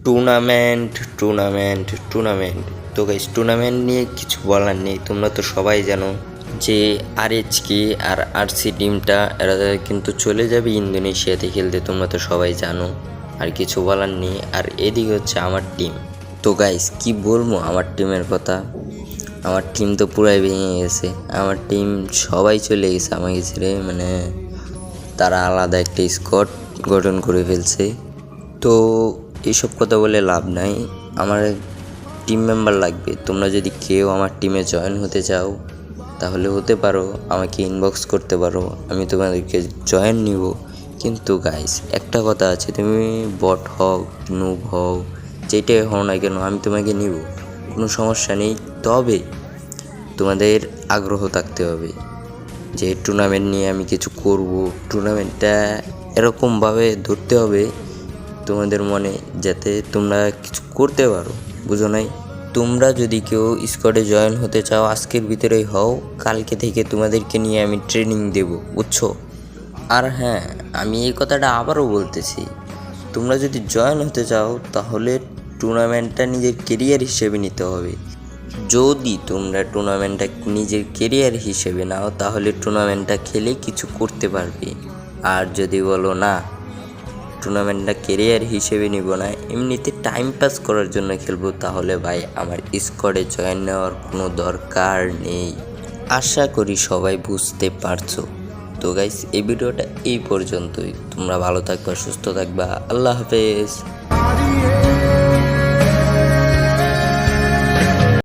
Tournament tournament tournament তো guys, tournament নিয়ে কিছু বলার নেই। তোমরা তো সবাই জানো যে আরএচকে আর আরসি টিমটা এরা কিন্তু চলে যাবে ইন্দোনেশিয়াতে খেলতে। তোমরা তো সবাই জানো, আর কিছু বলার নেই। আর এদিকে হচ্ছে আমার টিম। তো গাইস, কি বলবো আমার টিমের কথা। আমার টিম তো পুরাই ভেঙে গেছে। আমার টিম সবাই চলে গেছে আমাকে ছেড়ে, মানে তারা আলাদা একটা স্কোয়াড গঠন করে ফেলছে। তো এইসব কথা বলে লাভ নাই। আমার টিম মেম্বার লাগবে। তোমরা যদি কেউ আমার টিমে জয়েন হতে চাও তাহলে হতে পারো, আমাকে ইনবক্স করতে পারো, আমি তোমাদেরকে জয়েন নিব। কিন্তু গাইস, একটা কথা আছে, তুমি বট হও নুব হও যেটাই হও না কেন, আমি তোমাকে নিব, কোনো সমস্যা নেই। তবে তোমাদের আগ্রহ থাকতে হবে যে টুর্নামেন্ট নিয়ে আমি কিছু করব। টুর্নামেন্টটা এরকমভাবে ধরতে হবে তোমাদের মনে, যাতে তোমরা কিছু করতে পারো। বুঝো নাই? তোমরা যদি কেউ স্কোয়াডে জয়েন হতে চাও আজকের ভিতরেই হও, কালকে থেকে তোমাদেরকে নিয়ে আমি ট্রেনিং দেব, বুঝছো? আর হ্যাঁ, আমি এই কথাটা আবারও বলতেছি, তোমরা যদি জয়েন হতে চাও তাহলে টুর্নামেন্টটা নিজের কেরিয়ার হিসেবে নিতে হবে। যদি তোমরা টুর্নামেন্টটা নিজের কেরিয়ার হিসেবে নাও তাহলে টুর্নামেন্টটা খেলে কিছু করতে পারবে। আর যদি বলো না, টুর্নামেন্টটা কেরিয়ার হিসেবে নিব না, এমনিতে টাইম পাস করার জন্য খেলবো, তাহলে ভাই আমার স্কোয়াডে জয়েন নেওয়ার কোনো দরকার নেই। আশা করি সবাই বুঝতে পারছো। তো গাইস, এই ভিডিওটা এই পর্যন্তই। তোমরা ভালো থাকবা, সুস্থ থাকবা। আল্লাহ হাফেজ।